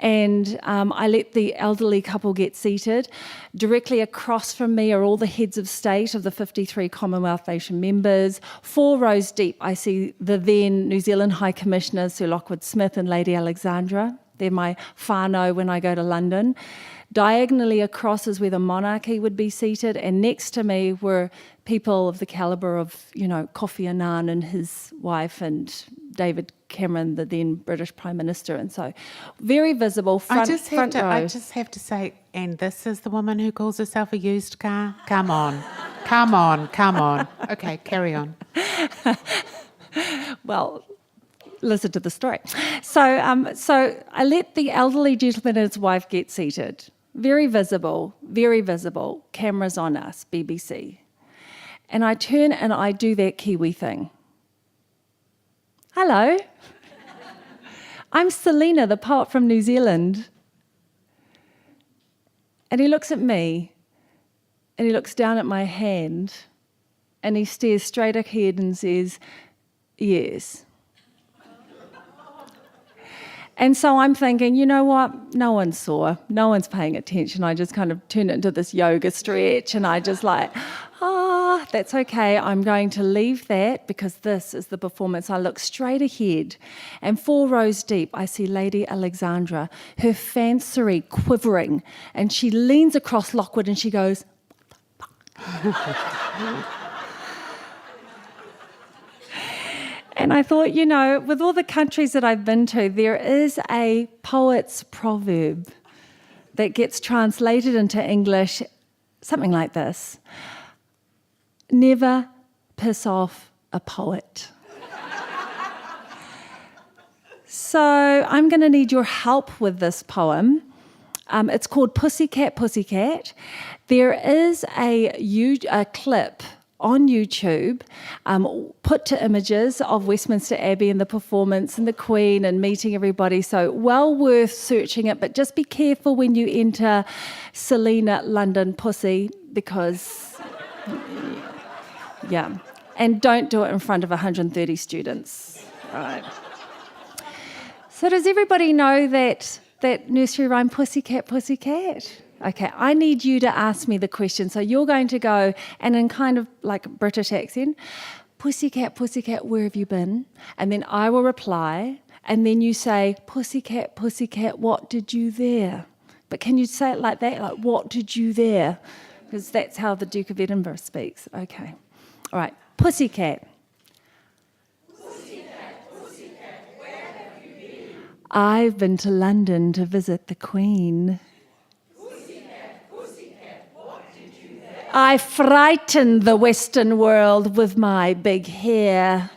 And I let the elderly couple get seated. Directly across from me are all the heads of state of the 53 Commonwealth nation members. 4 rows deep, I see the then New Zealand High Commissioner, Sir Lockwood Smith and Lady Alexandra. They're my whānau when I go to London. Diagonally across is where the monarchy would be seated, and next to me were people of the calibre of, Kofi Annan and his wife and David Cameron, the then British Prime Minister, and so very visible front row. I just have to say, and this is the woman who calls herself a used car? Come on. Okay, carry on. Well, listen to the story. So I let the elderly gentleman and his wife get seated. very visible, cameras on us, BBC. And I turn and I do that Kiwi thing. Hello, I'm Selina, the poet from New Zealand. And he looks at me, and he looks down at my hand, and he stares straight ahead and says, yes. And so I'm thinking, you know what? No one saw. No one's paying attention. I just kind of turned it into this yoga stretch, and I just like, that's okay. I'm going to leave that because this is the performance. I look straight ahead, and 4 rows deep, I see Lady Alexandra, her fancery quivering, and she leans across Lockwood and she goes, And I thought, you know, with all the countries that I've been to, there is a poet's proverb that gets translated into English, something like this: never piss off a poet. So I'm going to need your help with this poem. It's called Pussycat, Pussycat. There is a clip on YouTube, put to images of Westminster Abbey and the performance and the Queen and meeting everybody. So well worth searching it, but just be careful when you enter Selina London Pussy, because, yeah. And don't do it in front of 130 students. Right. So does everybody know that nursery rhyme, Pussycat, Pussycat? Okay, I need you to ask me the question. So you're going to go, and in kind of like a British accent, Pussycat, Pussycat, where have you been? And then I will reply, and then you say, Pussycat, Pussycat, what did you there? But can you say it like that? Like, what did you there? Because that's how the Duke of Edinburgh speaks. Okay. All right. Pussycat. Pussycat, Pussycat, where have you been? I've been to London to visit the Queen. I frighten the Western world with my big hair,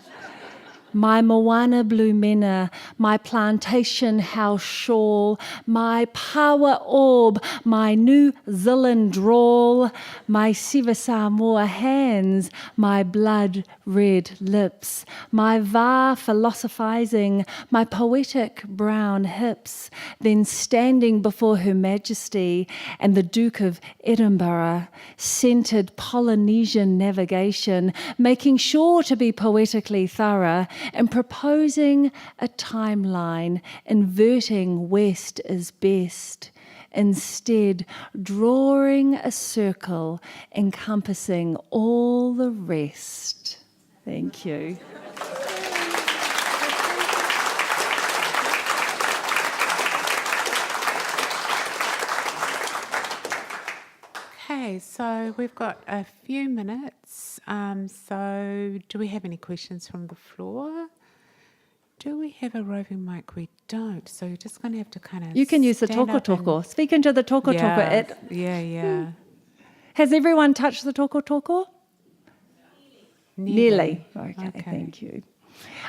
my Moana blue mena, my plantation house shawl, my power orb, my New Zealand drawl, my Siva Samoa hands, my blood red lips, my va philosophizing, my poetic brown hips, then standing before Her Majesty and the Duke of Edinburgh, centered Polynesian navigation, making sure to be poetically thorough, and proposing a timeline, inverting west is best, instead drawing a circle encompassing all the rest. Thank you. Okay, so we've got a few minutes. So do we have any questions from the floor? Do we have a roving mic? We don't. So you're just going to have to kind of... You can use the toko toko. Speak into the toko toko. Yeah. Has everyone touched the toko toko? Nearly. Okay, thank you.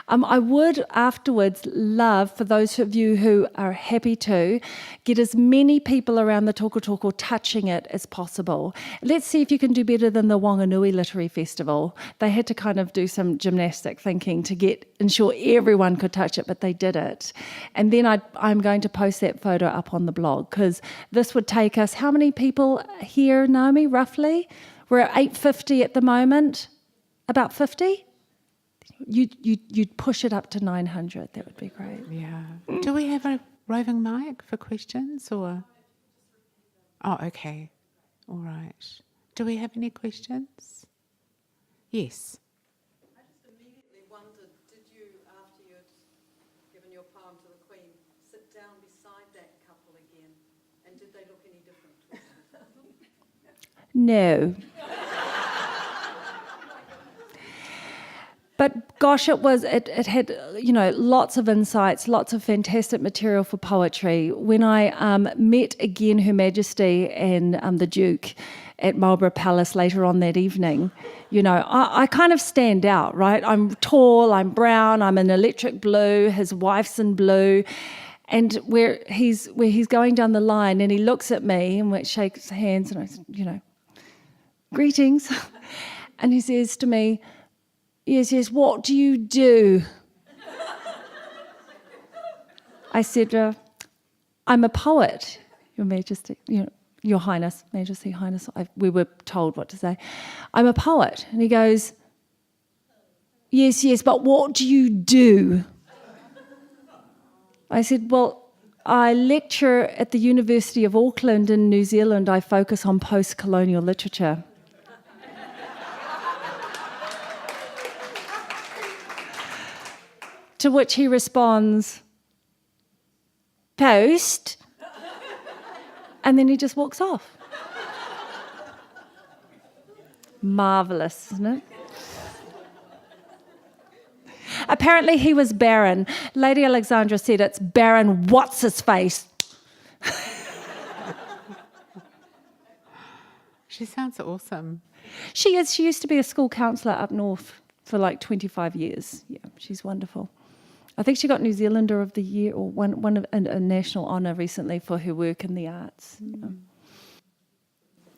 I would afterwards love for those of you who are happy to get as many people around the toko toko touching it as possible. Let's see if you can do better than the Wanganui Literary Festival. They had to kind of do some gymnastic thinking to ensure everyone could touch it, but they did it. And then I'm going to post that photo up on the blog, because this would take us, how many people here, Naomi, roughly? We're at 850 at the moment. About 50? You'd push it up to 900. That would be great. Yeah. Do we have a roving mic for questions or? Oh, okay. All right. Do we have any questions? Yes. I just immediately wondered, did you, after you'd given your poem to the Queen, sit down beside that couple again? And did they look any different? No. But gosh, it had, lots of insights, lots of fantastic material for poetry. When I met again Her Majesty and the Duke at Marlborough Palace later on that evening, I kind of stand out, right? I'm tall, I'm brown, I'm in electric blue, his wife's in blue. And where he's going down the line, and he looks at me and shakes hands, and I said, greetings. And he says to me, yes, what do you do? I said, I'm a poet, Your Majesty, Your Highness, Majesty, Highness. We were told what to say. I'm a poet. And he goes, yes, but what do you do? I said, well, I lecture at the University of Auckland in New Zealand. I focus on post-colonial literature. To which he responds, post? And then he just walks off. Marvellous, isn't it? Apparently he was Baron. Lady Alexandra said it's Baron What's-His-Face. She sounds awesome. She is. She used to be a school counsellor up north for like 25 years. Yeah, she's wonderful. I think she got New Zealander of the Year or one of a national honour recently for her work in the arts. Yeah.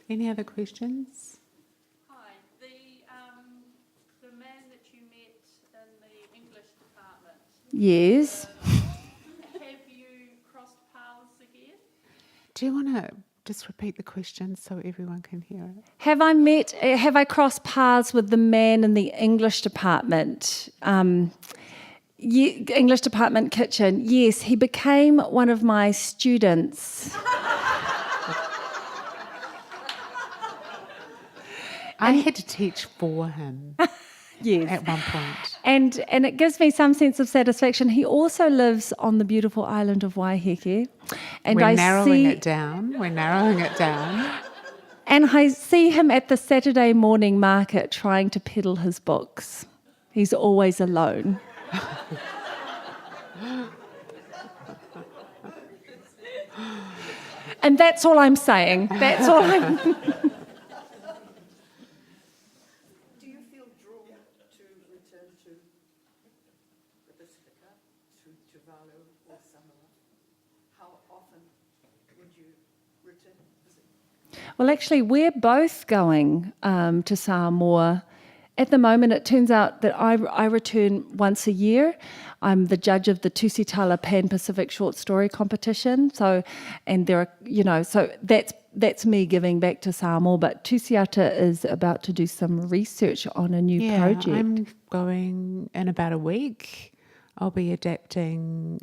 Any other questions? Hi, the man that you met in the English department. Yes. Have you crossed paths again? Do you want to just repeat the question so everyone can hear it? Have I crossed paths with the man in the English department? English department kitchen. Yes, he became one of my students. I had to teach for him Yes. at one point. And it gives me some sense of satisfaction. He also lives on the beautiful island of Waiheke. And We're narrowing it down. And I see him at the Saturday morning market trying to peddle his books. He's always alone. And that's all I'm saying. That's all I'm... Do you feel drawn to return to the Pacifica, to Tuvalu or Samoa? How often would you return? Well, actually, we're both going to Samoa. At the moment, it turns out that I return once a year. I'm the judge of the Tusiatala Pan-Pacific Short Story Competition. So that's me giving back to Samoa. But Tusiata is about to do some research on a new project. I'm going in about a week. I'll be adapting.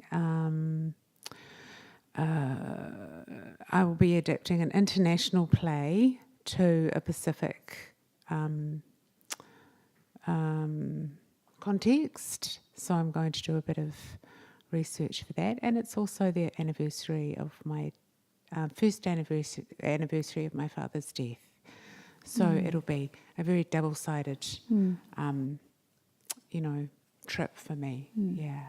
I will be adapting an international play to a Pacific context. So I'm going to do a bit of research for that, and it's also the anniversary of my first anniversary of my father's death. So it'll be a very double-sided, trip for me. Yeah.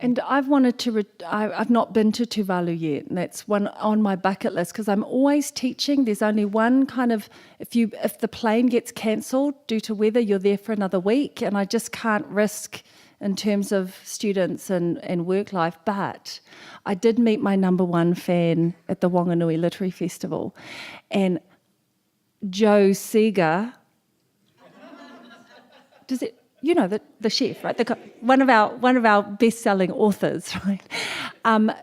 And I've wanted to. I've not been to Tuvalu yet, and that's one on my bucket list because I'm always teaching. There's only one kind of if the plane gets cancelled due to weather, you're there for another week, and I just can't risk in terms of students and work life. But I did meet my number one fan at the Wanganui Literary Festival, and Joe Seeger. Does it? You know, the chef, right? One of our best-selling authors, right?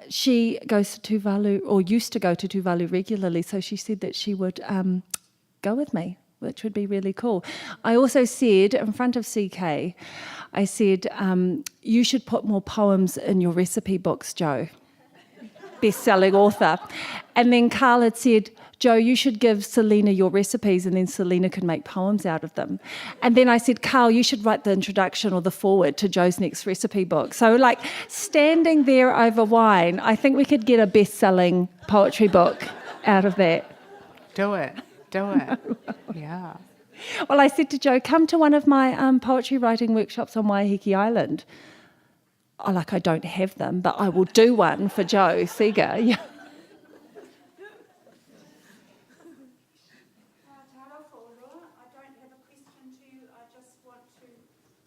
She goes to Tuvalu, or used to go to Tuvalu regularly, so she said that she would go with me, which would be really cool. I also said, in front of CK, I said, you should put more poems in your recipe books, Joe, best-selling author. And then Carl had said, Joe, you should give Selina your recipes and then Selina can make poems out of them. And then I said, Carl, you should write the introduction or the foreword to Joe's next recipe book. So like standing there over wine, I think we could get a best-selling poetry book out of that. Do it. Yeah. Well, I said to Joe, come to one of my poetry writing workshops on Waiheke Island. I don't have them, but I will do one for Joe Seeger. Yeah. I don't have a question to you. I just want to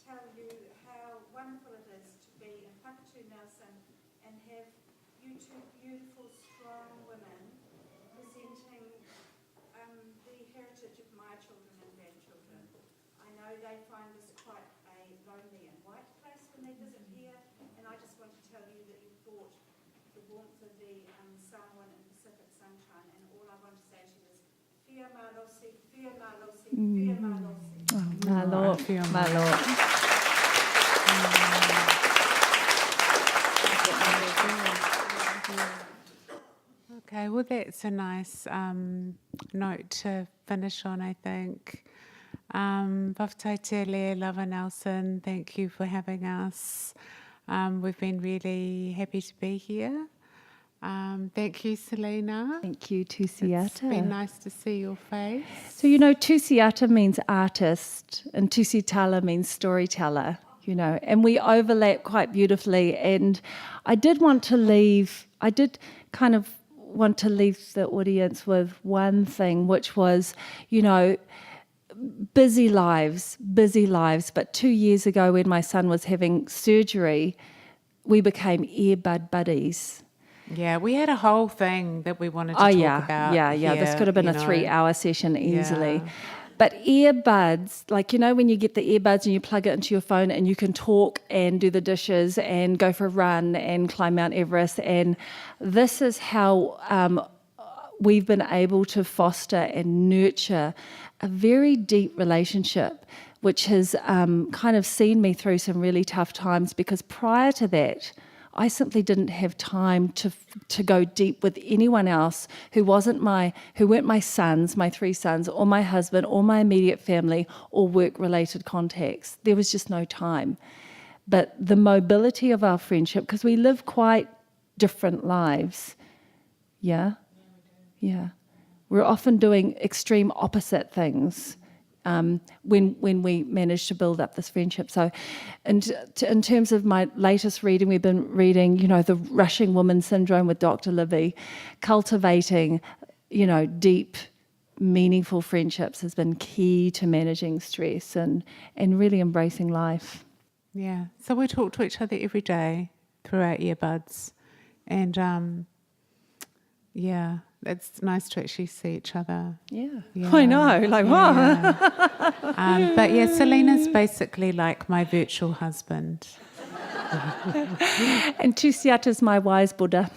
tell you how wonderful it is to be in Whakatū Nelson and have you two beautiful, strong women presenting the heritage of my children and grandchildren. I know they find this quite a lonely and white place when they visit here, and I just want to tell you that you've brought the warmth of the Samoan and Pacific sunshine, and all I want to say to you is Fia Malosi, Fia Malosi, Fia Malosi. Malo, malo. Okay, well, that's a nice note to finish on, I think. Whaftaitele, Lava Nelson, thank you for having us. We've been really happy to be here. Thank you, Selina. Thank you, Tusiata. It's been nice to see your face. So, Tusiata means artist and Tusitala means storyteller, and we overlap quite beautifully. And I did kind of want to leave the audience with one thing, which was, busy lives. But 2 years ago when my son was having surgery, we became earbud buddies. Yeah, we had a whole thing that we wanted to talk about. Yeah. This could have been a 3-hour session easily. Yeah. But earbuds, when you get the earbuds and you plug it into your phone and you can talk and do the dishes and go for a run and climb Mount Everest. And this is how we've been able to foster and nurture a very deep relationship, which has kind of seen me through some really tough times, because prior to that, I simply didn't have time to go deep with anyone else who weren't my sons, my 3 sons, or my husband, or my immediate family, or work-related contacts. There was just no time. But the mobility of our friendship, because we live quite different lives, yeah? We're often doing extreme opposite things. When we managed to build up this friendship. So in terms of my latest reading, we've been reading, The Rushing Woman Syndrome with Dr. Livy. Cultivating, deep, meaningful friendships has been key to managing stress and really embracing life. Yeah, so we talk to each other every day through our earbuds. And it's nice to actually see each other. Yeah. I know, what? But Selina's basically like my virtual husband. And Tusiata's my wise Buddha.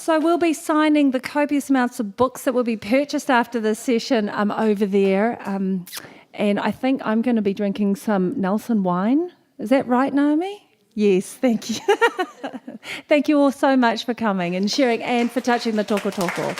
So we'll be signing the copious amounts of books that will be purchased after this session over there. And I think I'm going to be drinking some Nelson wine. Is that right, Naomi? Yes, thank you. Thank you all so much for coming and sharing and for touching the toko toko.